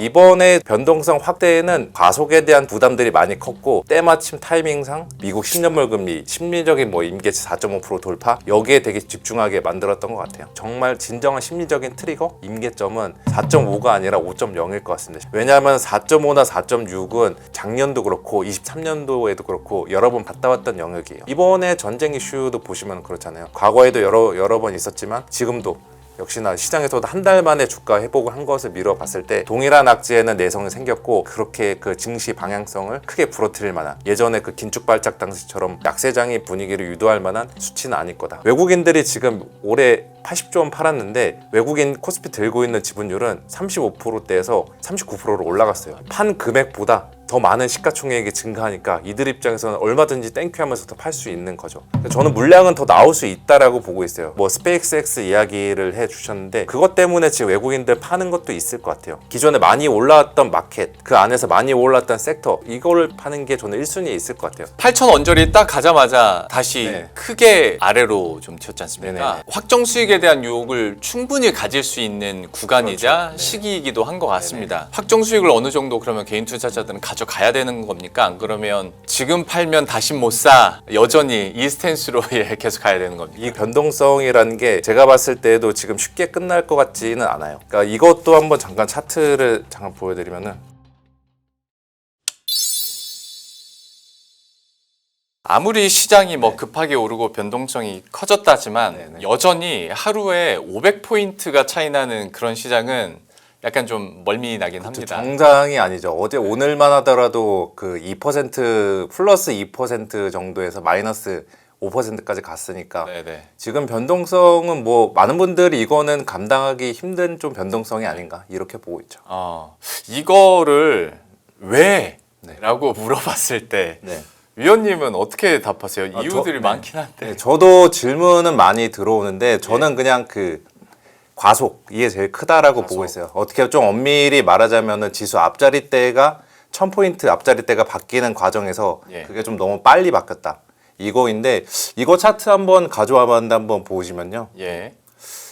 이번에 변동성 확대에는 과속에 대한 부담들이 많이 컸고 때마침 타이밍상 미국 10년물 금리 심리적인 뭐 임계치 4.5% 돌파 여기에 되게 집중하게 만들었던 것 같아요. 정말 진정한 심리적인 트리거 임계점은 4.5가 아니라 5.0일 것 같습니다. 왜냐하면 4.5나 4.6은 작년도 그렇고 23년도에도 그렇고 여러 번 갔다 왔던 영역이에요. 이번에 전쟁 이슈도 보시면 그렇잖아요. 과거에도 여러 번 있었지만 지금도 역시나 시장에서도 한 달 만에 주가 회복을 한 것을 미뤄봤을 때 동일한 악재에는 내성이 생겼고 그렇게 그 증시 방향성을 크게 부러뜨릴 만한 예전에 그 긴축발작 당시처럼 약세장의 분위기를 유도할 만한 수치는 아닐 거다. 외국인들이 지금 올해 80조 원 팔았는데 외국인 코스피 들고 있는 지분율은 35%대에서 39%로 올라갔어요. 판 금액보다 더 많은 시가총액이 증가하니까 이들 입장에서는 얼마든지 땡큐 하면서 더 팔 수 있는 거죠. 저는 물량은 더 나올 수 있다라고 보고 있어요. 뭐 스페이스X 이야기를 해주셨는데 그것 때문에 지금 외국인들 파는 것도 있을 것 같아요. 기존에 많이 올라왔던 마켓 그 안에서 많이 올랐던 섹터 이거를 파는 게 저는 1순위에 있을 것 같아요. 8천 언저리 딱 가자마자 다시 네. 크게 아래로 좀 튀었지 않습니까? 네네. 확정 수익에 대한 유혹을 충분히 가질 수 있는 구간이자 그렇죠. 네. 시기이기도 한 것 같습니다. 확정 수익을 어느 정도 그러면 개인 투자자들은 가져가야 되는 겁니까? 안 그러면 지금 팔면 다시 못 사 여전히 이 스탠스로 계속 가야 되는 겁니까? 이 변동성이라는 게 제가 봤을 때도 지금 쉽게 끝날 것 같지는 않아요. 그러니까 이것도 한번 잠깐 차트를 잠깐 보여드리면은 아무리 시장이 뭐 급하게 오르고 변동성이 커졌다지만 네네. 여전히 하루에 500포인트가 차이 나는 그런 시장은 약간 좀 멀미 나긴 합니다. 정상이 아니죠. 어제 오늘만 하더라도 그 2% 플러스 2% 정도에서 마이너스 5%까지 갔으니까 네네. 지금 변동성은 뭐 많은 분들이 이거는 감당하기 힘든 좀 변동성이 아닌가 이렇게 보고 있죠. 이거를 왜? 네. 라고 물어봤을 때 네. 위원님은 어떻게 답하세요? 아, 이유들이 네. 많긴 한데. 네, 저도 질문은 많이 들어오는데 저는 그냥 그 과속 이게 제일 크다라고 보고 있어요. 어떻게 좀 엄밀히 말하자면은 지수 앞자리대가 1000포인트 앞자리대가 바뀌는 과정에서 예. 그게 좀 너무 빨리 바뀌었다. 이거인데 이거 차트 한번 가져와봤는데 한번 보시면요. 예.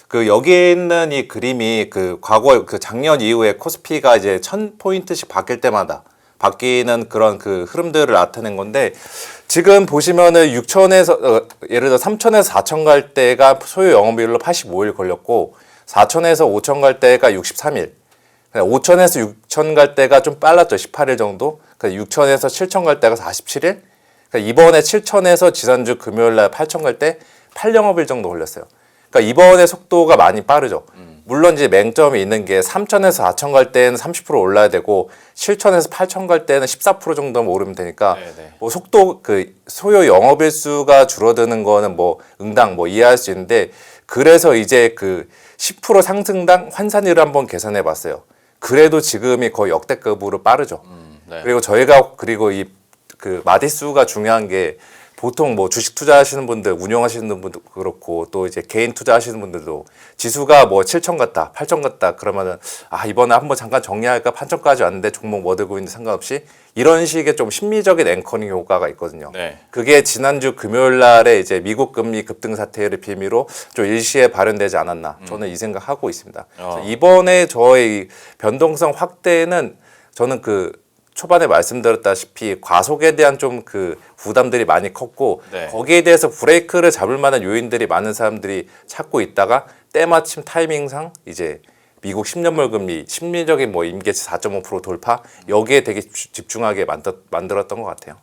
그 여기에 있는 이 그림이 그 과거 그 작년 이후에 코스피가 이제 1000포인트씩 바뀔 때마다 바뀌는 그런 그 흐름들을 나타낸 건데 지금 보시면은 6천에서 예를 들어 3천에서 4천 갈 때가 소요 영업일로 85일 걸렸고 4천에서 5천 갈 때가 63일 5천에서 6천 갈 때가 좀 빨랐죠. 18일 정도. 6천에서 7천 갈 때가 47일. 이번에 7천에서 지난주 금요일 날 8천 갈 때 8영업일 정도 걸렸어요. 그러니까 이번에 속도가 많이 빠르죠. 물론 이제 맹점이 있는 게 3천에서 4천 갈 때는 30% 올라야 되고 7천에서 8천 갈 때는 14% 정도만 오르면 되니까 네네. 뭐 속도 그 소요 영업일 수가 줄어드는 거는 뭐 응당 뭐 이해할 수 있는데 그래서 이제 그 10% 상승당 환산율을 한번 계산해 봤어요. 그래도 지금이 거의 역대급으로 빠르죠. 네. 그리고 저희가 그리고 이 그 마디수가 중요한 게 보통 뭐 주식 투자하시는 분들, 운용하시는 분도 그렇고 또 이제 개인 투자하시는 분들도 지수가 뭐 7천 갔다, 8천 갔다 그러면은 아 이번에 한번 잠깐 정리할까 8천까지 왔는데 종목 뭐 들고 있는지 상관없이 이런 식의 좀 심리적인 앵커링 효과가 있거든요. 네. 그게 지난주 금요일 날에 이제 미국 금리 급등 사태를 빌미로 좀 일시에 발현되지 않았나 저는 이 생각하고 있습니다. 그래서 이번에 저의 변동성 확대는 저는 그 초반에 말씀드렸다시피 과속에 대한 좀 그 부담들이 많이 컸고 네. 거기에 대해서 브레이크를 잡을 만한 요인들이 많은 사람들이 찾고 있다가 때마침 타이밍상 이제 미국 10년물 금리 심리적인 뭐 임계치 4.5% 돌파 여기에 되게 집중하게 만들었던 것 같아요.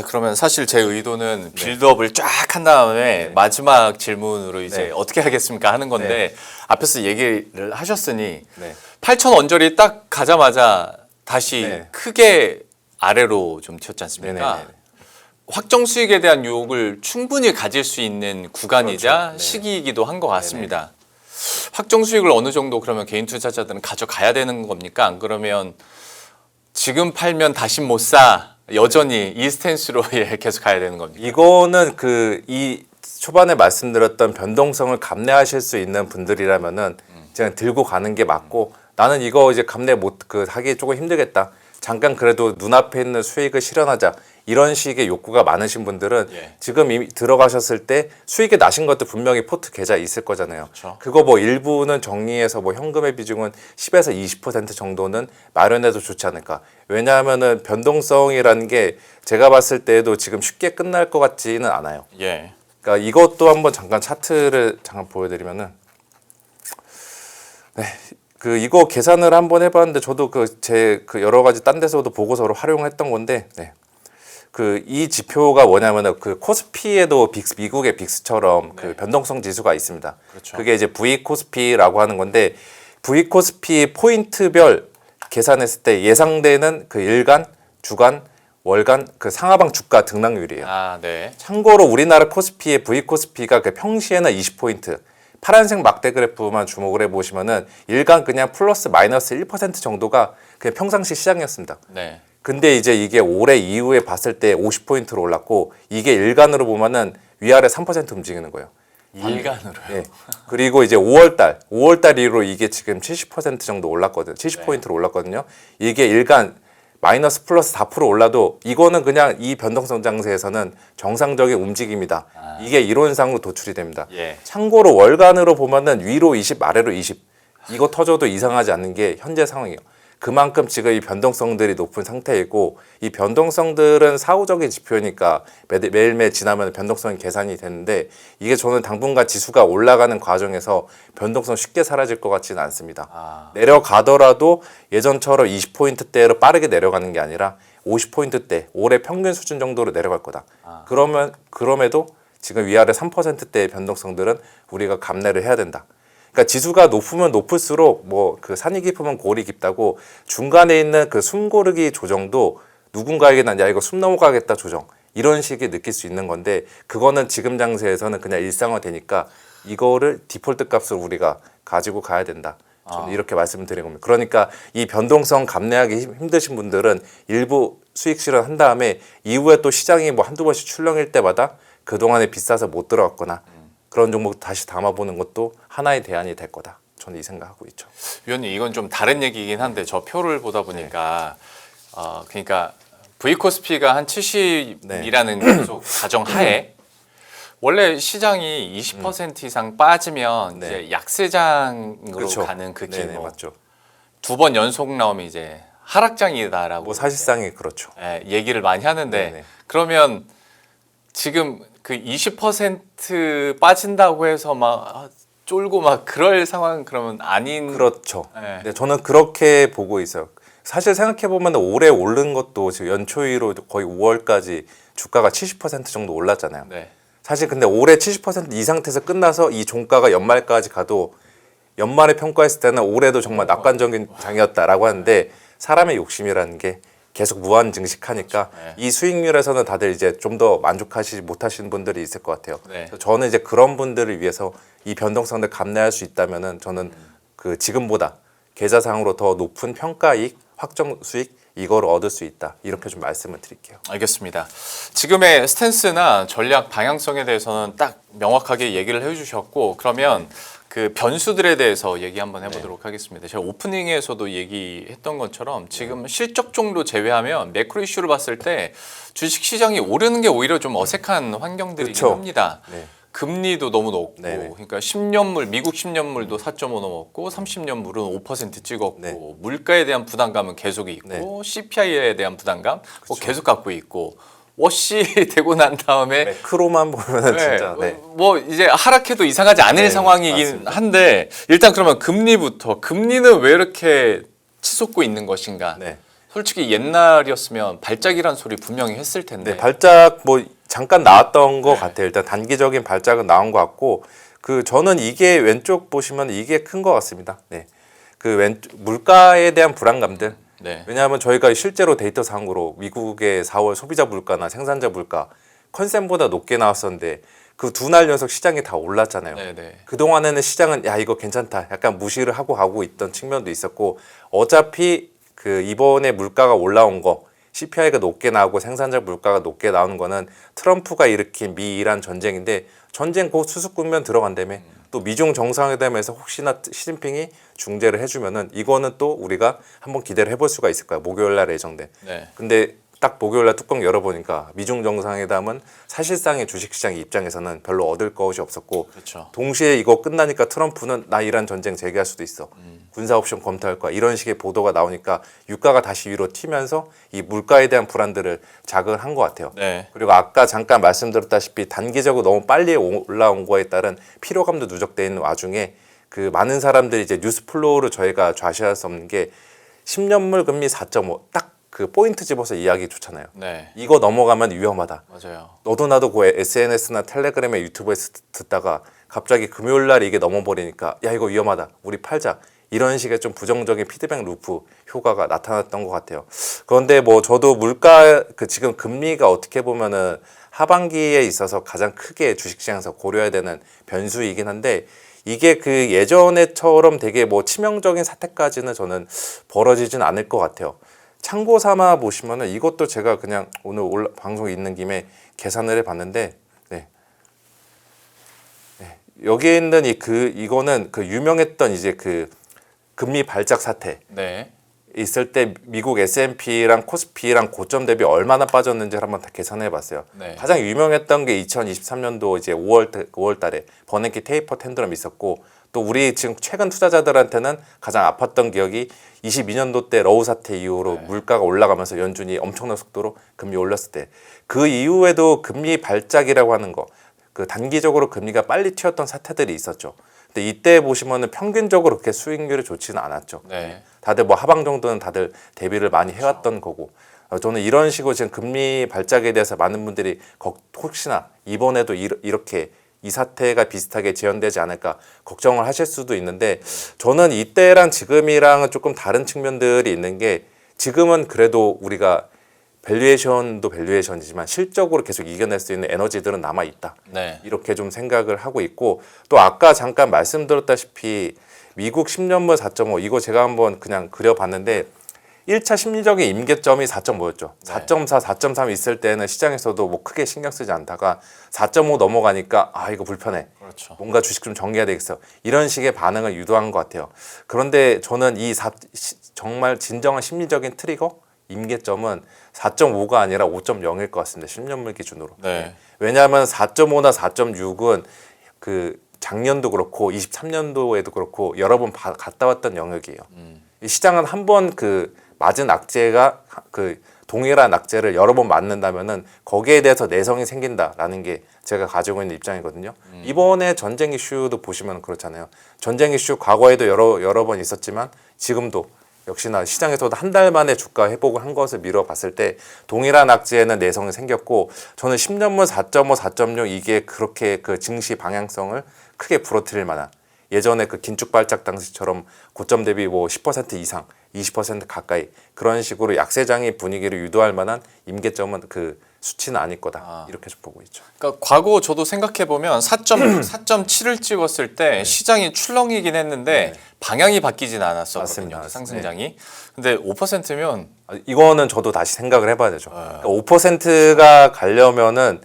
그러면 사실 제 의도는 빌드업을 쫙 한 다음에 마지막 질문으로 이제 네. 어떻게 하겠습니까 하는 건데 네. 앞에서 얘기를 하셨으니 네. 8천 언저리 딱 가자마자 다시 네. 크게 아래로 좀 튀었지 않습니까? 네네네. 확정 수익에 대한 유혹을 충분히 가질 수 있는 구간이자 그렇죠. 네. 시기이기도 한 것 같습니다. 확정 수익을 어느 정도 그러면 개인 투자자들은 가져가야 되는 겁니까? 안 그러면 지금 팔면 다시 못 사 여전히 이 스탠스로 계속 가야 되는 겁니까? 이거는 그 이 초반에 말씀드렸던 변동성을 감내하실 수 있는 분들이라면은 그냥 들고 가는 게 맞고 나는 이거 이제 감내 못 하기 조금 힘들겠다. 잠깐 그래도 눈앞에 있는 수익을 실현하자. 이런 식의 욕구가 많으신 분들은 예. 지금 이미 들어가셨을 때 수익이 나신 것도 분명히 포트 계좌에 있을 거잖아요. 그렇죠. 그거 뭐 일부는 정리해서 뭐 현금의 비중은 10에서 20% 정도는 마련해도 좋지 않을까. 왜냐하면은 변동성이라는 게 제가 봤을 때도 지금 쉽게 끝날 것 같지는 않아요. 예. 그러니까 이것도 한번 잠깐 차트를 잠깐 보여드리면은, 네, 그 이거 계산을 한번 해봤는데 저도 제 여러 가지 딴 데서도 보고서로 활용했던 건데, 네. 그 이 지표가 뭐냐면은 그 코스피에도 미국의 빅스처럼 그 변동성 지수가 있습니다. 그렇죠. 그게 이제 V 코스피라고 하는 건데 V 코스피 포인트별 계산했을 때 예상되는 그 일간, 주간, 월간 그 상하방 주가 등락률이에요. 아, 네. 참고로 우리나라 코스피의 V 코스피가 그 평시에는 20포인트, 파란색 막대 그래프만 주목을 해보시면은 일간 그냥 플러스 마이너스 1% 정도가 그냥 평상시 시장이었습니다. 네. 근데 이제 이게 올해 이후에 봤을 때 50포인트로 올랐고 이게 일간으로 보면은 위아래 3% 움직이는 거예요. 일간으로요. 예. 그리고 이제 5월달 이후로 이게 지금 70% 정도 올랐거든요. 70포인트로 올랐거든요. 이게 일간 마이너스 플러스 4% 올라도 이거는 그냥 이 변동성 장세에서는 정상적인 움직임이다. 이게 이론상으로 도출이 됩니다. 예. 참고로 월간으로 보면은 위로 20, 아래로 20. 이거 터져도 이상하지 않는 게 현재 상황이에요. 그만큼 지금 이 변동성들이 높은 상태이고 이 변동성들은 사후적인 지표니까 매일매일 지나면 변동성이 계산이 되는데 이게 저는 당분간 지수가 올라가는 과정에서 변동성 쉽게 사라질 것 같지는 않습니다. 내려가더라도 예전처럼 20포인트대로 빠르게 내려가는 게 아니라 50포인트대 올해 평균 수준 정도로 내려갈 거다. 그럼에도 지금 위아래 3%대의 변동성들은 우리가 감내를 해야 된다. 그러니까 지수가 높으면 높을수록 뭐 그 산이 깊으면 골이 깊다고 중간에 있는 그 숨고르기 조정도 누군가에게는 야 이거 숨 넘어가겠다 조정 이런 식의 느낄 수 있는 건데 그거는 지금 장세에서는 그냥 일상화되니까 이거를 디폴트 값으로 우리가 가지고 가야 된다. 저는 이렇게 말씀을 드린 겁니다. 그러니까 이 변동성 감내하기 힘드신 분들은 일부 수익 실현한 다음에 이후에 또 시장이 뭐 한두 번씩 출렁일 때마다 그동안에 비싸서 못 들어갔거나 그런 종목 다시 담아보는 것도 하나의 대안이 될 거다. 저는 이 생각하고 있죠. 위원님 이건 좀 다른 얘기긴 한데 저 표를 보다 보니까 그러니까 V 코스피가 한 70이라는 계속 가정하에 원래 시장이 20% 이상 빠지면 이제 약세장으로 그렇죠. 가는 그 네네, 기로 맞죠. 두 번 연속 나오면 이제 하락장이다라고 뭐 사실상이 그렇죠. 얘기를 많이 하는데 네네. 그러면 지금 그 20% 빠진다고 해서 막 쫄고 막 그럴 상황은 그러면 아닌 그렇죠. 네. 네, 저는 그렇게 보고 있어요. 사실 생각해 보면 올해 오른 것도 지금 연초이로 거의 5월까지 주가가 70% 정도 올랐잖아요. 네. 사실 근데 올해 70%이 상태에서 끝나서 이 종가가 연말까지 가도 연말에 평가했을 때는 올해도 정말 낙관적인 장이었다라고 하는데 사람의 욕심이라는 게 계속 무한 증식하니까 네. 이 수익률에서는 다들 이제 좀 더 만족하시지 못하시는 분들이 있을 것 같아요. 네. 그래서 저는 이제 그런 분들을 위해서 이 변동성들 감내할 수 있다면은 저는 그 지금보다 계좌상으로 더 높은 평가이익, 확정 수익 이걸 얻을 수 있다. 이렇게 좀 말씀을 드릴게요. 알겠습니다. 지금의 스탠스나 전략 방향성에 대해서는 딱 명확하게 얘기를 해주셨고 그러면 그 변수들에 대해서 얘기 한번 해보도록 하겠습니다. 제가 오프닝에서도 얘기했던 것처럼 지금 실적 정도 제외하면 매크로 이슈를 봤을 때 주식 시장이 오르는 게 오히려 좀 어색한 환경들이긴 그쵸. 합니다. 네. 금리도 너무 높고 네네. 그러니까 10년물 미국 10년물도 4.5 넘었고 30년물은 5% 찍었고 네. 물가에 대한 부담감은 계속 있고 네. CPI에 대한 부담감 뭐 계속 갖고 있고 워시 되고 난 다음에 크로만 보면은 네, 진짜 뭐 이제 하락해도 이상하지 않을 네, 상황이긴 맞습니다. 한데 일단 그러면 금리는 왜 이렇게 치솟고 있는 것인가? 네. 솔직히 옛날이었으면 발작이란 소리 분명히 했을 텐데 네, 발작 뭐 잠깐 나왔던 것 같아요. 일단 단기적인 발작은 나온 것 같고 그 저는 이게 왼쪽 보시면 이게 큰 것 같습니다. 네, 그 왼쪽 물가에 대한 불안감들. 네. 왜냐하면 저희가 실제로 데이터상으로 미국의 4월 소비자 물가나 생산자 물가 컨센보다 높게 나왔었는데 그 두 날 연속 시장이 다 올랐잖아요. 네네. 그동안에는 시장은 야 이거 괜찮다 약간 무시를 하고 가고 있던 측면도 있었고 어차피 그 이번에 물가가 올라온 거 CPI가 높게 나오고 생산자 물가가 높게 나오는 거는 트럼프가 일으킨 미이란 전쟁인데 전쟁 곧 수습 국면 들어간다며 또 미중 정상회담에서 혹시나 시진핑이 중재를 해주면은 이거는 또 우리가 한번 기대를 해볼 수가 있을 거야. 목요일 날 예정돼. 네. 근데 딱 목요일날 뚜껑 열어보니까 미중 정상회담은 사실상의 주식시장 입장에서는 별로 얻을 것이 없었고 그렇죠. 동시에 이거 끝나니까 트럼프는 나 이란 전쟁 재개할 수도 있어. 군사 옵션 검토할 거야. 이런 식의 보도가 나오니까 유가가 다시 위로 튀면서 이 물가에 대한 불안들을 자극을 한 것 같아요. 네. 그리고 아까 잠깐 말씀드렸다시피 단기적으로 너무 빨리 올라온 거에 따른 피로감도 누적돼 있는 와중에 그 많은 사람들이 이제 뉴스 플로우를 저희가 좌시할 수 없는 게 10년물 금리 4.5 딱 그 포인트 집어서 이야기 좋잖아요. 네. 이거 넘어가면 위험하다. 맞아요. 너도 나도 그 SNS나 텔레그램에 유튜브에서 듣다가 갑자기 금요일 날 이게 넘어버리니까 야 이거 위험하다. 우리 팔자. 이런 식의 좀 부정적인 피드백 루프 효과가 나타났던 것 같아요. 그런데 뭐 저도 물가 그 지금 금리가 어떻게 보면은 하반기에 있어서 가장 크게 주식시장에서 고려해야 되는 변수이긴 한데 이게 그 예전에처럼 되게 뭐 치명적인 사태까지는 저는 벌어지진 않을 것 같아요. 참고 삼아 보시면은 이것도 제가 그냥 오늘 방송에 있는 김에 계산을 해봤는데, 네. 네. 여기에 있는 이거는 그 유명했던 이제 그 금리 발작 사태 네. 있을 때 미국 S&P랑 코스피랑 고점 대비 얼마나 빠졌는지를 한번 다 계산해 봤어요. 네. 가장 유명했던 게 2023년도 이제 5월 달에 버냉키 테이퍼 텐드럼 있었고 또 우리 지금 최근 투자자들한테는 가장 아팠던 기억이 22년도 때 러우 사태 이후로 네. 물가가 올라가면서 연준이 엄청난 속도로 금리 올렸을 때 그 이후에도 금리 발작이라고 하는 거 그 단기적으로 금리가 빨리 튀었던 사태들이 있었죠. 근데 이때 보시면은 평균적으로 그렇게 수익률이 좋지는 않았죠. 네. 다들 뭐 하방 정도는 다들 대비를 많이 해왔던 거고 저는 이런 식으로 지금 금리 발작에 대해서 많은 분들이 혹시나 이번에도 이렇게 이 사태가 비슷하게 재현되지 않을까 걱정을 하실 수도 있는데 저는 이때랑 지금이랑은 조금 다른 측면들이 있는 게 지금은 그래도 우리가 밸류에이션도 밸류에이션이지만 실적으로 계속 이겨낼 수 있는 에너지들은 남아 있다. 네. 이렇게 좀 생각을 하고 있고 또 아까 잠깐 말씀드렸다시피 미국 10년물 4.5 이거 제가 한번 그냥 그려봤는데 1차 심리적인 임계점이 4.5였죠. 네. 4.4, 4.3 있을 때는 시장에서도 뭐 크게 신경 쓰지 않다가 4.5 넘어가니까 아 이거 불편해. 그렇죠. 뭔가 주식 좀 정리해야 되겠어. 이런 식의 반응을 유도한 것 같아요. 그런데 저는 정말 진정한 심리적인 트리거 임계점은 4.5가 아니라 5.0일 것 같습니다. 10년물 기준으로. 네. 왜냐하면 4.5나 4.6은 그 작년도 그렇고 23년도에도 그렇고 여러 번 갔다 왔던 영역이에요. 이 시장은 한 번 그 맞은 악재가 그 동일한 악재를 여러 번 맞는다면은 거기에 대해서 내성이 생긴다라는 게 제가 가지고 있는 입장이거든요. 이번에 전쟁 이슈도 보시면 그렇잖아요. 전쟁 이슈 과거에도 여러 번 있었지만 지금도 역시나 시장에서도 한 달 만에 주가 회복을 한 것을 미뤄봤을 때 동일한 악재에는 내성이 생겼고 저는 10년물 4.5, 4.6 이게 그렇게 그 증시 방향성을 크게 부러뜨릴 만한 예전에 그 긴축 발작 당시처럼 고점 대비 뭐 10% 이상, 20% 가까이 그런 식으로 약세장의 분위기를 유도할 만한 임계점은 그 수치는 아닐 거다. 이렇게 좀 보고 있죠. 그러니까 과거 저도 생각해 보면 4.7을 찍었을 때 시장이 출렁이긴 했는데 방향이 바뀌진 않았었거든요. 맞습니다. 상승장이. 근데 5%면 이거는 저도 다시 생각을 해봐야 되죠. 그러니까 5%가 가려면은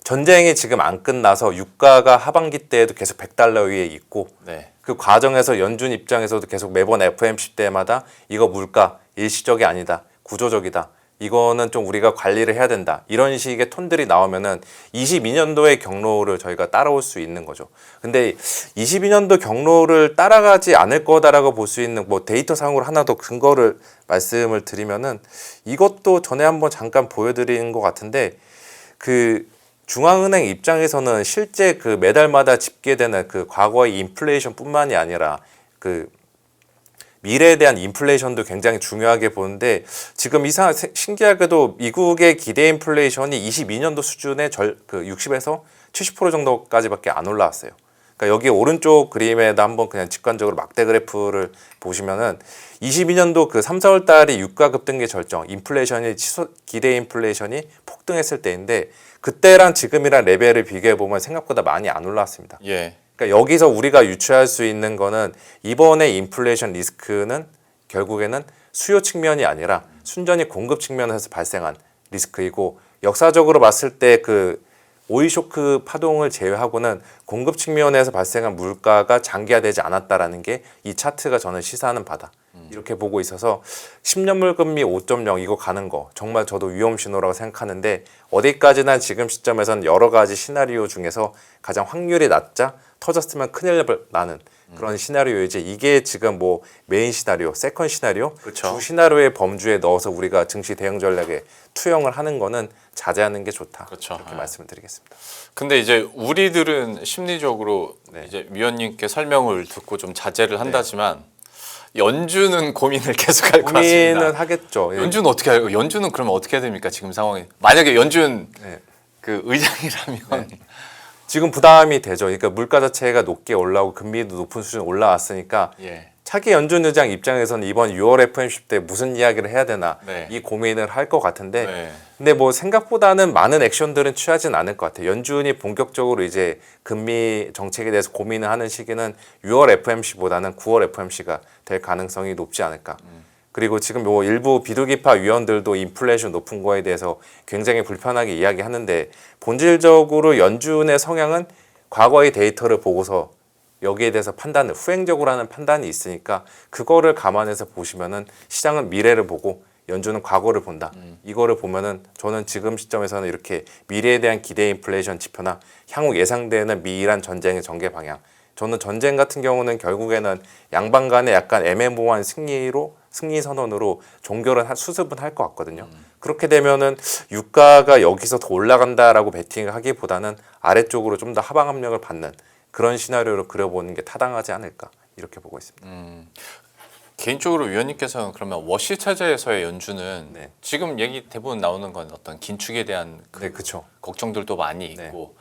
전쟁이 지금 안 끝나서 유가가 하반기 때에도 계속 100달러 위에 있고 네. 그 과정에서 연준 입장에서도 계속 매번 FOMC 때마다 이거 물가 일시적이 아니다. 구조적이다. 이거는 좀 우리가 관리를 해야 된다. 이런 식의 톤들이 나오면은 22년도의 경로를 저희가 따라올 수 있는 거죠. 근데 22년도 경로를 따라가지 않을 거다라고 볼 수 있는 뭐 데이터상으로 하나 더 근거를 말씀을 드리면은 이것도 전에 한번 잠깐 보여드린 것 같은데 그 중앙은행 입장에서는 실제 그 매달마다 집계되는 그 과거의 인플레이션뿐만이 아니라 그 미래에 대한 인플레이션도 굉장히 중요하게 보는데 지금 신기하게도 미국의 기대 인플레이션이 22년도 수준의 그 60에서 70% 정도까지밖에 안 올라왔어요. 그러니까 여기 오른쪽 그림에다 한번 그냥 직관적으로 막대 그래프를 보시면은 22년도 그 3, 4월 달에 유가 급등기 절정, 기대 인플레이션이 폭등했을 때인데 그때랑 지금이랑 레벨을 비교해 보면 생각보다 많이 안 올라왔습니다. 예. 그러니까 여기서 우리가 유추할 수 있는 거는 이번에 인플레이션 리스크는 결국에는 수요 측면이 아니라 순전히 공급 측면에서 발생한 리스크이고 역사적으로 봤을 때 그 오일 쇼크 파동을 제외하고는 공급 측면에서 발생한 물가가 장기화되지 않았다라는 게 이 차트가 저는 시사하는 바다. 이렇게 보고 있어서 10년물 금리 5.0 이거 가는 거 정말 저도 위험 신호라고 생각하는데 어디까지나 지금 시점에서는 여러 가지 시나리오 중에서 가장 확률이 낮자 터졌으면 큰일 나는 그런 시나리오이지 이게 지금 뭐 메인 시나리오, 세컨 시나리오 그쵸. 주 시나리오의 범주에 넣어서 우리가 증시 대응 전략에 투영을 하는 거는 자제하는 게 좋다. 그렇죠. 이렇게 말씀을 드리겠습니다. 근데 이제 우리들은 심리적으로 네. 이제 위원님께 설명을 듣고 좀 자제를 한다지만 연준은 고민을 계속할 것 같습니다. 고민은 하겠죠. 예. 연준은 어떻게 할까요? 연준은 그러면 어떻게 해야 됩니까? 지금 상황이 만약에 연준 네. 그 의장이라면 지금 부담이 되죠. 그러니까 물가 자체가 높게 올라오고 금리도 높은 수준 올라왔으니까 예. 차기 연준 의장 입장에서는 이번 6월 FOMC 때 무슨 이야기를 해야 되나 네. 이 고민을 할 것 같은데 네. 근데 뭐 생각보다는 많은 액션들은 취하진 않을 것 같아요. 연준이 본격적으로 이제 금리 정책에 대해서 고민을 하는 시기는 6월 FOMC보다는 9월 FOMC가 될 가능성이 높지 않을까. 그리고 지금 뭐 일부 비둘기파 위원들도 인플레이션 높은 거에 대해서 굉장히 불편하게 이야기하는데 본질적으로 연준의 성향은 과거의 데이터를 보고서 여기에 대해서 판단을 후행적으로 하는 판단이 있으니까 그거를 감안해서 보시면은 시장은 미래를 보고 연준은 과거를 본다. 이거를 보면은 저는 지금 시점에서는 이렇게 미래에 대한 기대 인플레이션 지표나 향후 예상되는 미이란 전쟁의 전개 방향. 저는 전쟁 같은 경우는 결국에는 양방 간의 약간 애매모호한 승리 선언으로 종결은 수습은 할 것 같거든요. 그렇게 되면은 유가가 여기서 더 올라간다라고 베팅을 하기보다는 아래쪽으로 좀 더 하방 압력을 받는 그런 시나리오로 그려보는 게 타당하지 않을까 이렇게 보고 있습니다. 개인적으로 위원님께서는 그러면 워시 체제에서의 연준은 네. 지금 얘기 대부분 나오는 건 어떤 긴축에 대한 그 네, 그렇죠. 걱정들도 많이 있고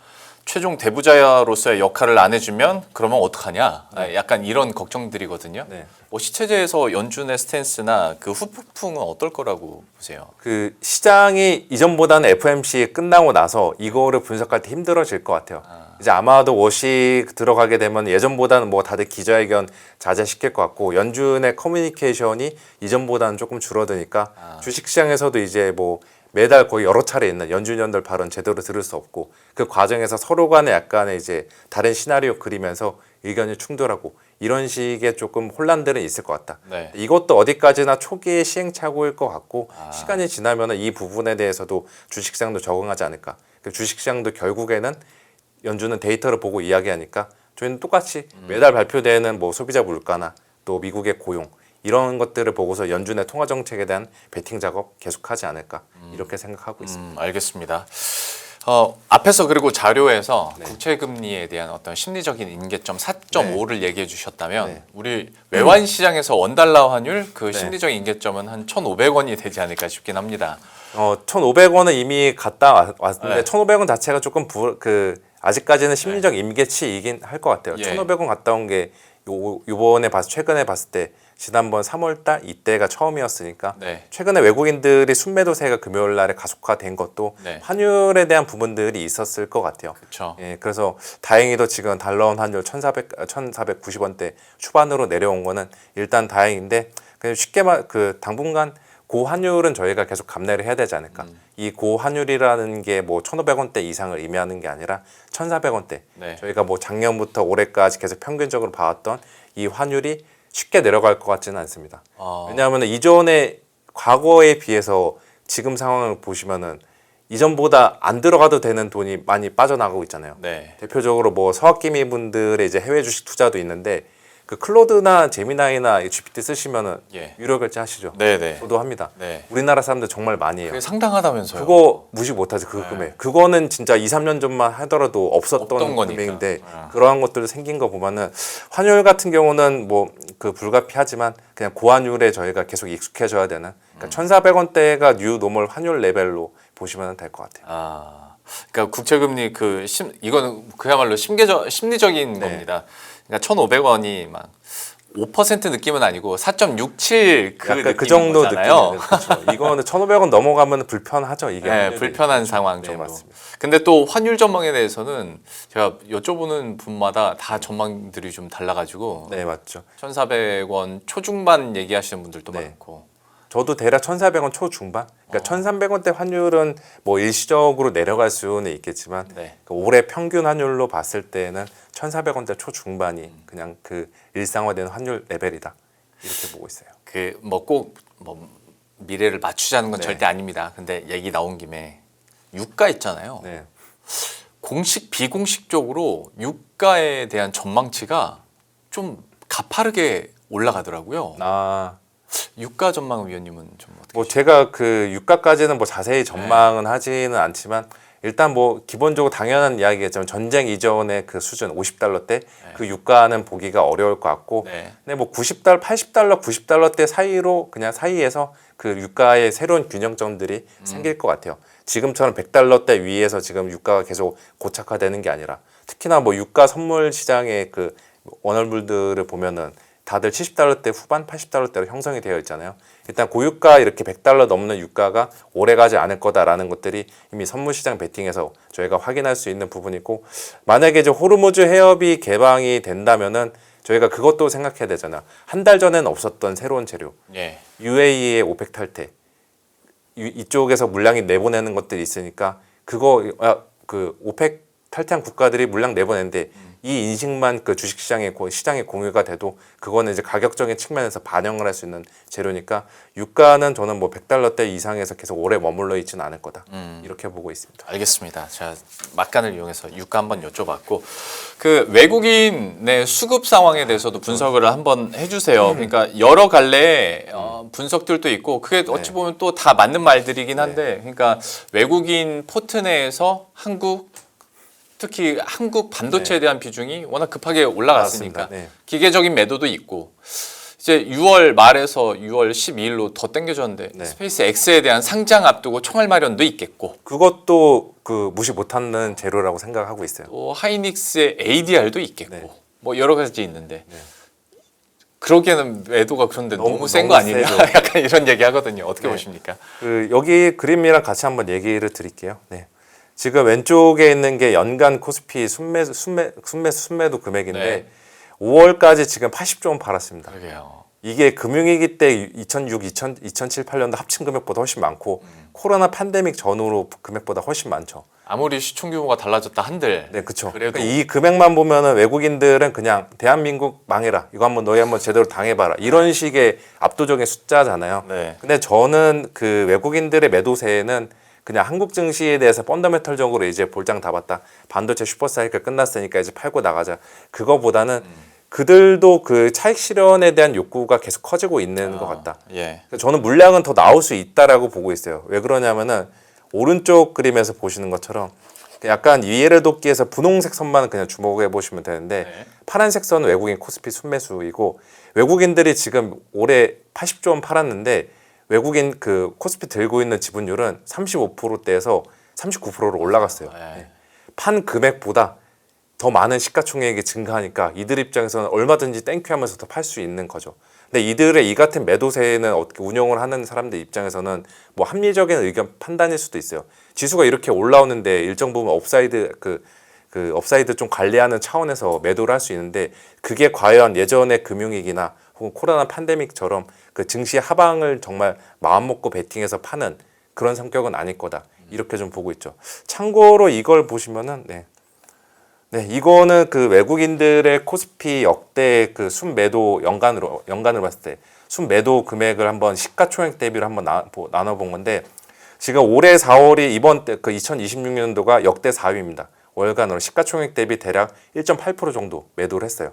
최종 대부자로서의 역할을 안 해주면 그러면 어떡하냐 약간 이런 걱정들이거든요. 네. 워시 체제에서 연준의 스탠스나 그 후폭풍은 어떨 거라고 보세요? 그 시장이 이전보다는 FOMC 끝나고 나서 이거를 분석할 때 힘들어질 것 같아요. 이제 아마도 워시 들어가게 되면 예전보다는 뭐 다들 기자회견 자제시킬 것 같고 연준의 커뮤니케이션이 이전보다는 조금 줄어드니까 주식시장에서도 이제 뭐 매달 거의 여러 차례 있는 연준위원들 발언 제대로 들을 수 없고 그 과정에서 서로 간에 약간의 이제 다른 시나리오 그리면서 의견이 충돌하고 이런 식의 조금 혼란들은 있을 것 같다. 네. 이것도 어디까지나 초기의 시행착오일 것 같고 시간이 지나면 이 부분에 대해서도 주식시장도 적응하지 않을까. 그 주식시장도 결국에는 연준은 데이터를 보고 이야기하니까 저희는 똑같이 매달 발표되는 뭐 소비자 물가나 또 미국의 고용 이런 것들을 보고서 연준의 통화 정책에 대한 베팅 작업 계속하지 않을까 이렇게 생각하고 있습니다. 알겠습니다. 앞에서 그리고 자료에서 국채 금리에 대한 어떤 심리적인 인계점 4.5를 얘기해 주셨다면 우리 외환 시장에서 원달러 환율 그 심리적인 인계점은 한 1,500원이 되지 않을까 싶긴 합니다. 1,500원은 이미 갔다 왔는데 네. 1,500원 자체가 조금 아직까지는 심리적 임계치이긴 할 것 같아요. 예. 1,500원 갔다 온 게 요번에 최근에 봤을 때 지난번 3월달 이때가 처음이었으니까 네. 최근에 외국인들이 순매도세가 금요일 날에 가속화된 것도 네. 환율에 대한 부분들이 있었을 것 같아요. 그렇죠. 예, 그래서 다행히도 지금 달러원 환율 1,490원대 초반으로 내려온 거는 일단 다행인데 그냥 쉽게 당분간 고환율은 저희가 계속 감내를 해야 되지 않을까. 이 고환율이라는 게 뭐 1,500원대 이상을 의미하는 게 아니라 1,400원대. 네. 저희가 뭐 작년부터 올해까지 계속 평균적으로 봐왔던 이 환율이 쉽게 내려갈 것 같지는 않습니다. 왜냐하면 이전에 과거에 비해서 지금 상황을 보시면은 이전보다 안 들어가도 되는 돈이 많이 빠져나가고 있잖아요. 네. 대표적으로 뭐 서학기미 분들의 이제 해외 주식 투자도 있는데 그 클로드나 제미나이나 GPT 쓰시면은 예. 유료 결제 하시죠. 네네. 저도 합니다. 네. 우리나라 사람들 정말 많이 해요. 그게 상당하다면서요. 그거 무시 못하죠. 그 네. 금액. 그거는 진짜 2, 3년 전만 하더라도 없었던 없던 거니까. 금액인데 아. 그러한 것들 생긴 거 보면은 환율 같은 경우는 뭐 그 불가피하지만 그냥 고환율에 저희가 계속 익숙해져야 되는 그러니까 1,400원대가 뉴 노멀 환율 레벨로 보시면 될 것 같아요. 그러니까 국채금리 이거는 그야말로 심리적인 겁니다. 그러니까 1,500원이 막 5% 느낌은 아니고 4.67 그 약간 느낌인 그 정도 거잖아요. 느낌이에요. 그렇죠. 이거는 1,500원 넘어가면 불편하죠. 이게 네, 환율이. 불편한 상황 네, 정도. 맞습니다. 근데 또 환율 전망에 대해서는 제가 여쭤보는 분마다 다 전망들이 좀 달라가지고 네, 맞죠. 1,400원 초중반 얘기하시는 분들도 네. 많고. 저도 대략 1,400원 초중반. 그러니까 1,300원대 환율은 뭐 일시적으로 내려갈 수는 있겠지만 네. 그 올해 평균 환율로 봤을 때는 1,400원대 초중반이 그냥 그 일상화되는 환율 레벨이다. 이렇게 보고 있어요. 그 뭐 꼭 뭐 미래를 맞추자는 건 네. 절대 아닙니다. 근데 얘기 나온 김에 유가 있잖아요. 네. 공식 비공식적으로 유가에 대한 전망치가 좀 가파르게 올라가더라고요. 아, 유가 전망 위원님은 좀 어떻게? 뭐 제가 그 유가까지는 뭐 자세히 전망은 하지는 않지만 일단 뭐 기본적으로 당연한 이야기겠지만 전쟁 이전의 그 수준 50달러대 그 유가는 보기가 어려울 것 같고 네. 근데 뭐 90달러, 80달러, 90달러대 사이로 그냥 사이에서 그 유가의 새로운 균형점들이 생길 것 같아요. 지금처럼 100달러대 위에서 지금 유가가 계속 고착화되는 게 아니라 특히나 뭐 유가 선물 시장의 그 원화물들을 보면은 다들 70달러대 후반, 80달러대로 형성이 되어 있잖아요. 일단 고유가 이렇게 100달러 넘는 유가가 오래가지 않을 거다라는 것들이 이미 선물시장 베팅에서 저희가 확인할 수 있는 부분이고 만약에 이제 호르무즈 해협이 개방이 된다면은 저희가 그것도 생각해야 되잖아. 한 달 전에는 없었던 새로운 재료, 예. UAE의 오펙 탈퇴, 이쪽에서 물량이 내보내는 것들이 있으니까 그거 그 오펙 탈퇴한 국가들이 물량 내보내는데 이 인식만 그 주식시장에 시장에 공유가 돼도 그거는 이제 가격적인 측면에서 반영을 할 수 있는 재료니까 유가는 저는 뭐 100달러대 이상에서 계속 오래 머물러 있지는 않을 거다 이렇게 보고 있습니다. 알겠습니다. 제가 막간을 이용해서 유가 한번 여쭤봤고 그 외국인의 수급 상황에 대해서도 분석을 한번 해주세요. 그러니까 여러 갈래의 분석들도 있고 그게 어찌 보면 또 다 맞는 말들이긴 한데 그러니까 외국인 포트 내에서 한국 특히 한국 반도체에 대한 비중이 워낙 급하게 올라갔으니까 맞습니다. 네. 기계적인 매도도 있고 이제 6월 말에서 6월 12일로 더 당겨졌는데 네. 스페이스 X에 대한 상장 앞두고 총알 마련도 있겠고 그것도 그 무시 못하는 재료라고 생각하고 있어요. 또 하이닉스의 ADR도 있겠고 네. 뭐 여러 가지 있는데 그러기에는 매도가 그런데 너무 센 너무 거 아니냐 세죠. 약간 이런 얘기 하거든요. 어떻게 네. 보십니까? 그 여기 그림이랑 같이 한번 얘기를 드릴게요. 네. 지금 왼쪽에 있는 게 연간 코스피 순매도 금액인데 네. 5월까지 지금 80조 원 팔았습니다. 그러게요. 이게 금융위기 때 2006, 2007, 8년도 합친 금액보다 훨씬 많고 코로나 팬데믹 전후로 금액보다 훨씬 많죠. 아무리 시총 규모가 달라졌다 한들 네, 그렇죠. 그래도 이 금액만 보면은 외국인들은 그냥 대한민국 망해라. 이거 한번 너희 한번 제대로 당해봐라. 이런 식의 압도적인 숫자잖아요. 네. 근데 저는 그 외국인들의 매도세는 그냥 한국 증시에 대해서 펀더멘털적으로 이제 볼장 다 봤다. 반도체 슈퍼사이클 끝났으니까 이제 팔고 나가자. 그거보다는 그들도 그 차익 실현에 대한 욕구가 계속 커지고 있는 것 같다. 예. 저는 물량은 더 나올 수 있다라고 보고 있어요. 왜 그러냐면은 오른쪽 그림에서 보시는 것처럼 약간 위에를 돕기 위해서 분홍색 선만 그냥 주목해 보시면 되는데 네. 파란색 선은 외국인 코스피 순매수이고 외국인들이 지금 올해 80조 원 팔았는데 외국인 그 코스피 들고 있는 지분율은 35%대에서 39%로 올라갔어요. 네. 판 금액보다 더 많은 시가총액이 증가하니까 이들 입장에서는 얼마든지 땡큐 하면서 더 팔 수 있는 거죠. 근데 이들의 이 같은 매도세는 어떻게 운용을 하는 사람들 입장에서는 뭐 합리적인 의견 판단일 수도 있어요. 지수가 이렇게 올라오는데 일정 부분 업사이드 그 업사이드 좀 관리하는 차원에서 매도를 할 수 있는데 그게 과연 예전의 금융위기나 혹은 코로나 팬데믹처럼 그 증시 하방을 정말 마음 먹고 베팅해서 파는 그런 성격은 아닐 거다. 이렇게 좀 보고 있죠. 참고로 이걸 보시면은 네, 이거는 그 외국인들의 코스피 역대 그 순매도 연간으로 봤을 때 순매도 금액을 한번 시가총액 대비로 한번 나눠본 건데 지금 올해 4월이 이번 때 그 2026년도가 역대 4위입니다. 월간으로 시가총액 대비 대략 1.8% 정도 매도를 했어요.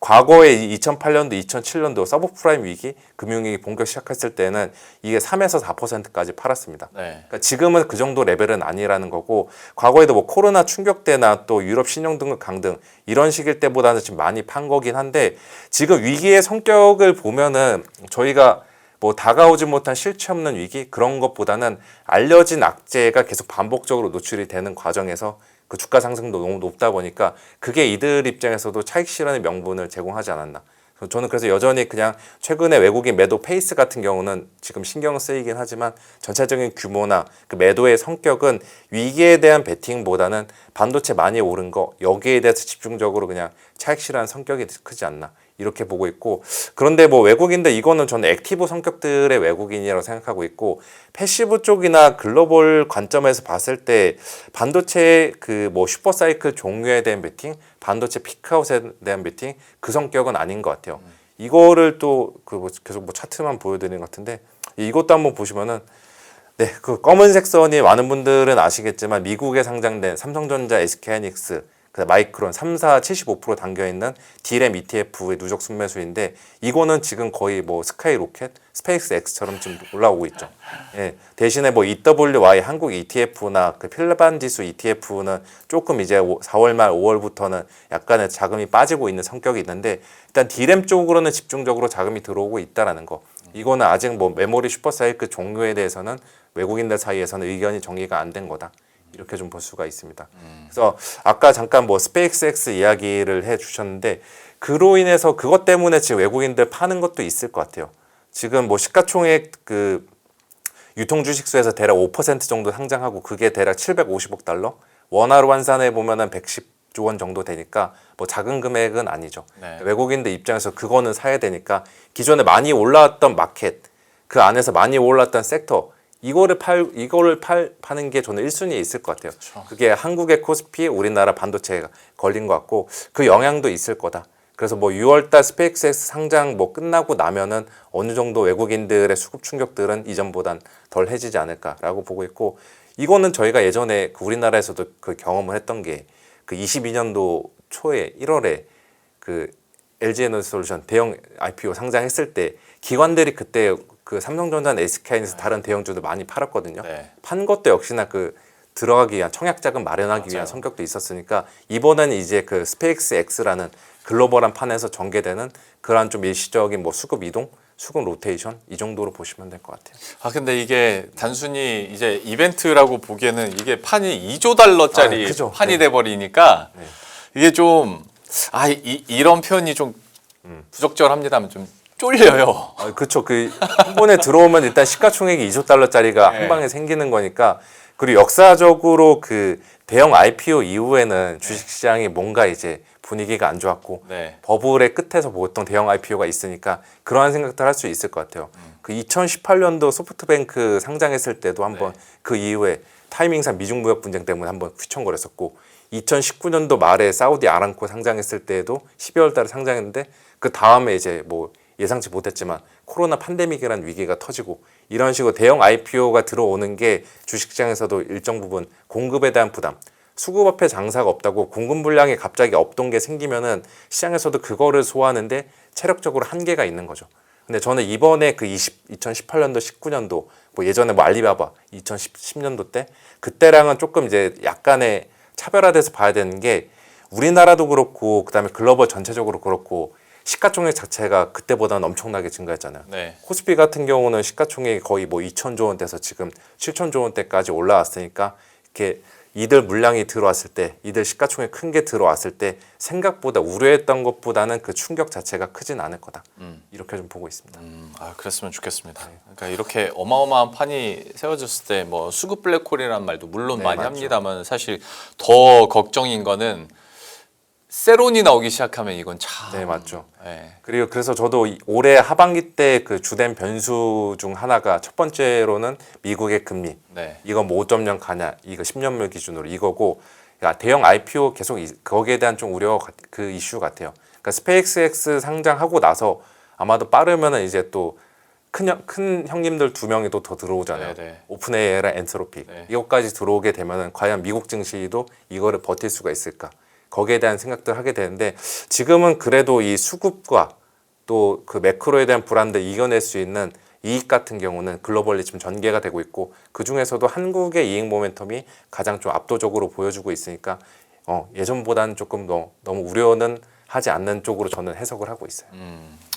과거에 2008년도, 2007년도 서브프라임 위기, 금융위기 본격 시작했을 때는 이게 3에서 4%까지 팔았습니다. 네. 그러니까 지금은 그 정도 레벨은 아니라는 거고 과거에도 뭐 코로나 충격 때나 또 유럽 신용등급 강등 이런 시기일 때보다는 지금 많이 판 거긴 한데 지금 위기의 성격을 보면은 저희가 뭐 다가오지 못한 실체 없는 위기 그런 것보다는 알려진 악재가 계속 반복적으로 노출이 되는 과정에서 그 주가 상승도 너무 높다 보니까 그게 이들 입장에서도 차익 실현의 명분을 제공하지 않았나. 저는 그래서 여전히 그냥 최근에 외국인 매도 페이스 같은 경우는 지금 신경 쓰이긴 하지만 전체적인 규모나 그 매도의 성격은 위기에 대한 베팅보다는 반도체 많이 오른 거 여기에 대해서 집중적으로 그냥 차익 실현 성격이 크지 않나. 이렇게 보고 있고 그런데 뭐 외국인들 이거는 저는 액티브 성격들의 외국인이라고 생각하고 있고 패시브 쪽이나 글로벌 관점에서 봤을 때 반도체 그 뭐 슈퍼사이클 종류에 대한 베팅 반도체 피크아웃에 대한 베팅 그 성격은 아닌 것 같아요. 이거를 또 그 계속 뭐 차트만 보여드리는 것 같은데 이것도 한번 보시면은 네, 그 검은색 선이 많은 분들은 아시겠지만 미국에 상장된 삼성전자, SK하이닉스, 마이크론 3사 75% 담겨 있는 D램 ETF의 누적 순매수인데 이거는 지금 거의 뭐 스카이로켓, 스페이스 X처럼 지금 올라오고 있죠. 예, 대신에 뭐 EWY 한국 ETF나 그 필반 지수 ETF는 조금 이제 4월 말 5월부터는 약간의 자금이 빠지고 있는 성격이 있는데 일단 D램 쪽으로는 집중적으로 자금이 들어오고 있다라는 거. 이거는 아직 뭐 메모리 슈퍼사이클 종료에 대해서는 외국인들 사이에서는 의견이 정리가 안 된 거다. 이렇게 좀 볼 수가 있습니다. 그래서 아까 잠깐 뭐 스페이스X 이야기를 해 주셨는데 그로 인해서 그것 때문에 지금 외국인들 파는 것도 있을 것 같아요. 지금 뭐 시가총액 그 유통 주식수에서 대략 5% 정도 상장하고 그게 대략 750억 달러. 원화로 환산해 보면은 110조 원 정도 되니까 뭐 작은 금액은 아니죠. 네. 외국인들 입장에서 그거는 사야 되니까 기존에 많이 올라왔던 마켓 그 안에서 많이 올랐던 섹터 이거를 파는 게 저는 1순위에 있을 것 같아요. 그렇죠. 그게 한국의 코스피, 우리나라 반도체가 걸린 것 같고 그 영향도 있을 거다. 그래서 뭐 6월달 스페이스X 상장 뭐 끝나고 나면은 어느 정도 외국인들의 수급 충격들은 이전보단 덜 해지지 않을까라고 보고 있고 이거는 저희가 예전에 그 우리나라에서도 그 경험을 했던 게 그 22년도 초에 1월에 그 LG에너지솔루션 대형 IPO 상장했을 때 기관들이 그때 그 삼성전자나 SK하이닉스 다른 대형주들 많이 팔았거든요. 네. 판 것도 역시나 그 들어가기 위한 청약자금 마련하기 맞아요. 위한 성격도 있었으니까 이번에는 이제 그 스페이스 X라는 글로벌한 판에서 전개되는 그러한 좀 일시적인 뭐 수급 이동, 수급 로테이션 이 정도로 보시면 될 것 같아요. 아 근데 이게 단순히 이제 이벤트라고 보기에는 이게 판이 2조 달러짜리 그죠. 판이 네. 돼 버리니까 네. 이게 좀 이런 표현이 좀 부적절합니다만 좀 쫄려요. 그렇죠. 그 한 번에 들어오면 일단 시가총액이 2조 달러짜리가 네. 한 방에 생기는 거니까 그리고 역사적으로 그 대형 IPO 이후에는 주식시장이 뭔가 이제 분위기가 안 좋았고 네. 버블의 끝에서 보통 대형 IPO가 있으니까 그러한 생각들 할 수 있을 것 같아요. 그 2018년도 소프트뱅크 상장했을 때도 한번 그 이후에 타이밍상 미중 무역 분쟁 때문에 한번 휘청거렸었고 2019년도 말에 사우디 아람코 상장했을 때도 12월 달에 상장했는데 그 다음에 이제 뭐 예상치 못했지만 코로나 팬데믹이라는 위기가 터지고 이런 식으로 대형 IPO가 들어오는 게 주식시장에서도 일정 부분 공급에 대한 부담 수급 앞에 장사가 없다고 공급 물량이 갑자기 없던 게 생기면은 시장에서도 그거를 소화하는데 체력적으로 한계가 있는 거죠. 근데 저는 이번에 그 2018년도, 19년도 뭐 예전에 뭐 알리바바 2010년도 때 그때랑은 조금 이제 약간의 차별화돼서 봐야 되는 게 우리나라도 그렇고 그다음에 글로벌 전체적으로 그렇고 시가총액 자체가 그때보다는 엄청나게 증가했잖아요. 네. 코스피 같은 경우는 시가총액이 거의 뭐 2천조 원대에서 지금 7천조 원대까지 올라왔으니까 이렇게 이들 물량이 들어왔을 때, 이들 시가총액 큰 게 들어왔을 때 생각보다 우려했던 것보다는 그 충격 자체가 크진 않을 거다. 이렇게 좀 보고 있습니다. 아 그랬으면 좋겠습니다. 그러니까 이렇게 어마어마한 판이 세워졌을 때 뭐 수급 블랙홀이라는 말도 물론 네, 많이 맞죠. 합니다만 사실 더 걱정인 거는 세론이 나오기 시작하면 이건 참. 네, 맞죠. 네. 그리고 그래서 저도 올해 하반기 때 그 주된 변수 중 하나가 첫 번째로는 미국의 금리. 네. 이거 뭐 5.0 가냐, 이거 10년물 기준으로 이거고, 그러니까 대형 IPO 계속 거기에 대한 좀 우려 그 이슈 같아요. 그러니까 스페이스X 상장하고 나서 아마도 빠르면은 이제 또 큰 형님들 두 명이 또 더 들어오잖아요. 네. 오픈 AI랑 엔트로피 네. 이것까지 들어오게 되면은 과연 미국 증시도 이거를 버틸 수가 있을까? 거기에 대한 생각들 하게 되는데 지금은 그래도 이 수급과 또 그 매크로에 대한 불안들 이겨낼 수 있는 이익 같은 경우는 글로벌리 지금 전개가 되고 있고 그 중에서도 한국의 이익 모멘텀이 가장 좀 압도적으로 보여주고 있으니까 예전보다는 조금 너무 우려는 하지 않는 쪽으로 저는 해석을 하고 있어요.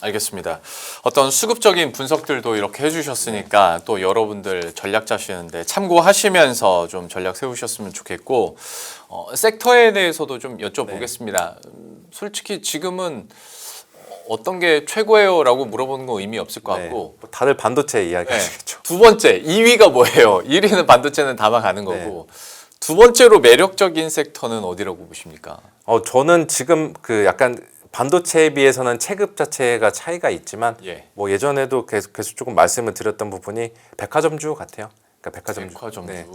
알겠습니다. 어떤 수급적인 분석들도 이렇게 해주셨으니까 또 여러분들 전략 짜시는데 참고하시면서 좀 전략 세우셨으면 좋겠고 섹터에 대해서도 좀 여쭤보겠습니다. 솔직히 지금은 어떤 게 최고예요라고 물어보는 건 의미 없을 것 같고 다들 반도체 이야기 네. 하시겠죠. 두 번째 2위가 뭐예요? 1위는 반도체는 담아가는 거고 네. 두 번째로 매력적인 섹터는 어디라고 보십니까? 저는 지금 그 약간 반도체에 비해서는 체급 자체가 차이가 있지만 예. 뭐 예전에도 계속 조금 말씀을 드렸던 부분이 백화점주 같아요. 그러니까 그러니까 백화점주. 백화점주. 네.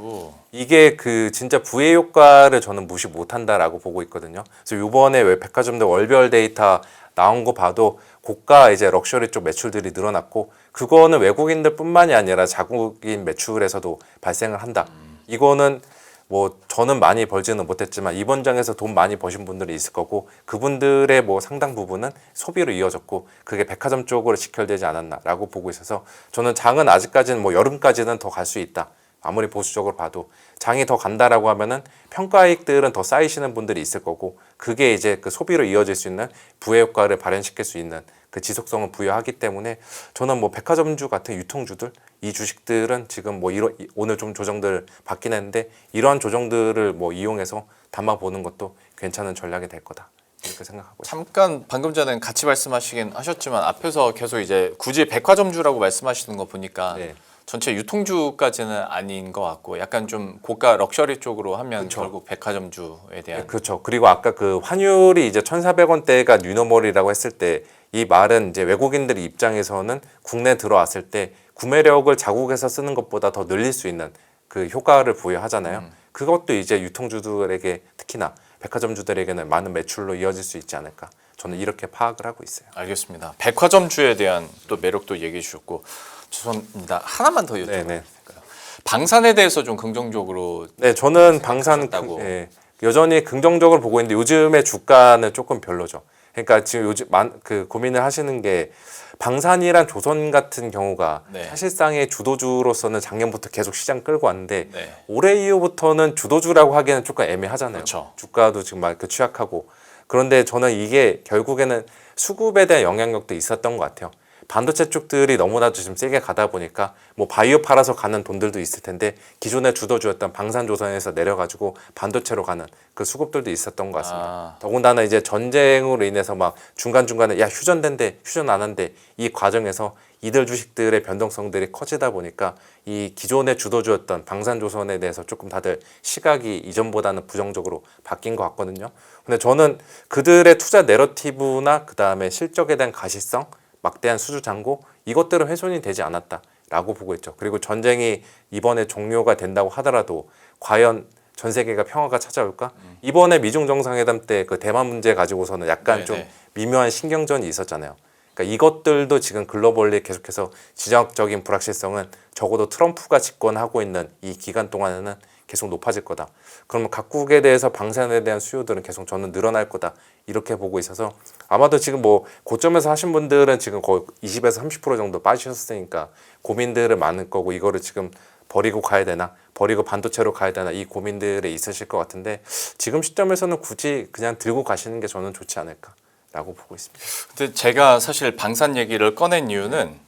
이게 그 진짜 부의 효과를 저는 무시 못한다라고 보고 있거든요. 그래서 이번에 왜 백화점들 월별 데이터 나온 거 봐도 고가 이제 럭셔리 쪽 매출들이 늘어났고 그거는 외국인들뿐만이 아니라 자국인 매출에서도 발생을 한다. 이거는 뭐 저는 많이 벌지는 못했지만 이번 장에서 돈 많이 버신 분들이 있을 거고 그분들의 뭐 상당 부분은 소비로 이어졌고 그게 백화점 쪽으로 직결되지 않았나라고 보고 있어서 저는 장은 아직까지는 뭐 여름까지는 더 갈 수 있다. 아무리 보수적으로 봐도 장이 더 간다라고 하면은 평가이익들은 더 쌓이시는 분들이 있을 거고 그게 이제 그 소비로 이어질 수 있는 부의 효과를 발현시킬 수 있는 그 지속성을 부여하기 때문에 저는 뭐 백화점주 같은 유통주들 이 주식들은 지금 뭐 오늘 좀 조정들 받긴 했는데 이러한 조정들을 뭐 이용해서 담아보는 것도 괜찮은 전략이 될 거다 이렇게 생각하고 있습니다. 잠깐 방금 전에 같이 말씀하시긴 하셨지만 앞에서 계속 이제 굳이 백화점주라고 말씀하시는 거 보니까 네. 전체 유통주까지는 아닌 것 같고 약간 좀 고가 럭셔리 쪽으로 하면 그쵸. 결국 백화점주에 대한 네, 그렇죠. 그리고 아까 그 환율이 이제 1,400원대가 뉴노멀이라고 했을 때 이 말은 이제 외국인들 입장에서는 국내 들어왔을 때 구매력을 자국에서 쓰는 것보다 더 늘릴 수 있는 그 효과를 부여하잖아요. 그것도 이제 유통주들에게 특히나 백화점주들에게는 많은 매출로 이어질 수 있지 않을까. 저는 이렇게 파악을 하고 있어요. 알겠습니다. 백화점주에 대한 또 매력도 얘기해 주셨고 죄송합니다. 하나만 더 여쭤봐도 네네. 될까요? 방산에 대해서 좀 긍정적으로 네, 저는 방산 생각하셨다고. 예, 여전히 긍정적으로 보고 있는데 요즘의 주가는 조금 별로죠. 그러니까 지금 요즘 그 고민을 하시는 게 방산이란 조선 같은 경우가 네. 사실상의 주도주로서는 작년부터 계속 시장 끌고 왔는데 네. 올해 이후부터는 주도주라고 하기에는 조금 애매하잖아요. 그렇죠. 주가도 지금 막 취약하고 그런데 저는 이게 결국에는 수급에 대한 영향력도 있었던 것 같아요. 반도체 쪽들이 너무나도 지금 세게 가다 보니까 뭐 바이오 팔아서 가는 돈들도 있을 텐데 기존에 주도주였던 방산조선에서 내려가지고 반도체로 가는 그 수급들도 있었던 것 같습니다. 더군다나 이제 전쟁으로 인해서 막 중간중간에 야 휴전된대 휴전 안 한대 이 과정에서 이들 주식들의 변동성들이 커지다 보니까 이 기존의 주도주였던 방산조선에 대해서 조금 다들 시각이 이전보다는 부정적으로 바뀐 것 같거든요. 근데 저는 그들의 투자 내러티브나 그 다음에 실적에 대한 가시성 막대한 수주 잔고 이것들은 훼손이 되지 않았다라고 보고 있죠. 그리고 전쟁이 이번에 종료가 된다고 하더라도 과연 전 세계가 평화가 찾아올까? 이번에 미중 정상회담 때 그 대만 문제 가지고서는 약간 네네. 좀 미묘한 신경전이 있었잖아요. 그러니까 이것들도 지금 글로벌리 계속해서 지정학적인 불확실성은 적어도 트럼프가 집권하고 있는 이 기간 동안에는 계속 높아질 거다. 그러면 각국에 대해서 방산에 대한 수요들은 계속 저는 늘어날 거다. 이렇게 보고 있어서 아마도 지금 뭐 고점에서 하신 분들은 지금 거의 20에서 30% 정도 빠지셨으니까 고민들은 많을 거고 이거를 지금 버리고 가야 되나 버리고 반도체로 가야 되나 이 고민들이 있으실 것 같은데 지금 시점에서는 굳이 그냥 들고 가시는 게 저는 좋지 않을까라고 보고 있습니다. 근데 제가 사실 방산 얘기를 꺼낸 이유는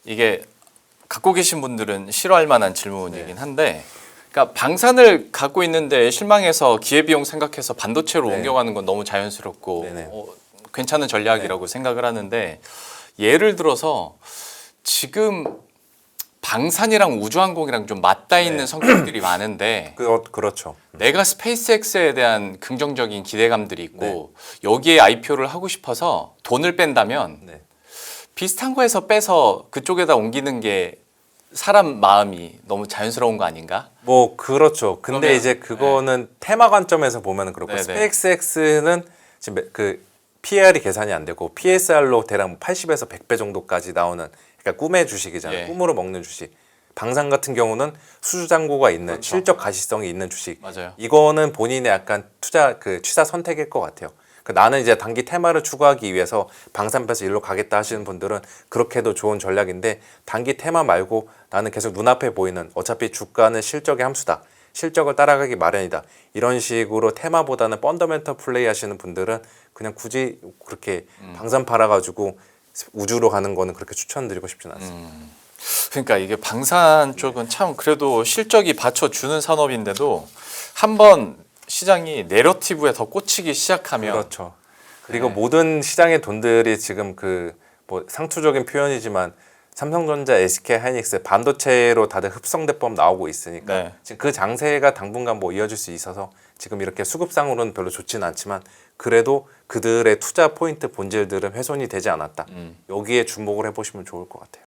이게 갖고 계신 분들은 싫어할 만한 질문이긴 한데 그러니까 방산을 갖고 있는데 실망해서 기회비용 생각해서 반도체로 네. 옮겨가는 건 너무 자연스럽고 네네. 괜찮은 전략이라고 생각을 하는데 예를 들어서 지금 방산이랑 우주항공이랑 좀 맞닿아 있는 성격들이 많은데 그렇죠. 내가 스페이스X에 대한 긍정적인 기대감들이 있고 여기에 IPO를 하고 싶어서 돈을 뺀다면 네. 비슷한 거에서 빼서 그쪽에다 옮기는 게 사람 마음이 너무 자연스러운 거 아닌가? 뭐 그렇죠. 근데 그러면, 이제 그거는 테마 관점에서 보면 그렇고 네네. 스페이스X는 지금 그 PR이 계산이 안 되고 PSR로 대략 80에서 100배 정도까지 나오는 그러니까 꿈의 주식이잖아요. 예. 꿈으로 먹는 주식. 방산 같은 경우는 수주 잔고가 있는 그렇죠. 실적 가시성이 있는 주식. 맞아요. 이거는 본인의 약간 투자 그 취사 선택일 것 같아요. 그 나는 이제 단기 테마를 추구하기 위해서 방산 빼서 일로 가겠다 하시는 분들은 그렇게도 좋은 전략인데 단기 테마 말고 나는 계속 눈앞에 보이는 어차피 주가는 실적의 함수다. 실적을 따라가기 마련이다. 이런 식으로 테마보다는 펀더멘털 플레이 하시는 분들은 그냥 굳이 그렇게 방산 팔아가지고 우주로 가는 거는 그렇게 추천드리고 싶지는 않습니다. 그러니까 이게 방산 쪽은 참 그래도 실적이 받쳐주는 산업인데도 한번 시장이 내러티브에 더 꽂히기 시작하면 그렇죠. 그리고 모든 시장의 돈들이 지금 그 뭐 상투적인 표현이지만 삼성전자, SK 하이닉스 반도체로 다들 흡성대법 나오고 있으니까 네. 지금 그 장세가 당분간 뭐 이어질 수 있어서 지금 이렇게 수급상으로는 별로 좋지는 않지만 그래도 그들의 투자 포인트 본질들은 훼손이 되지 않았다. 여기에 주목을 해보시면 좋을 것 같아요.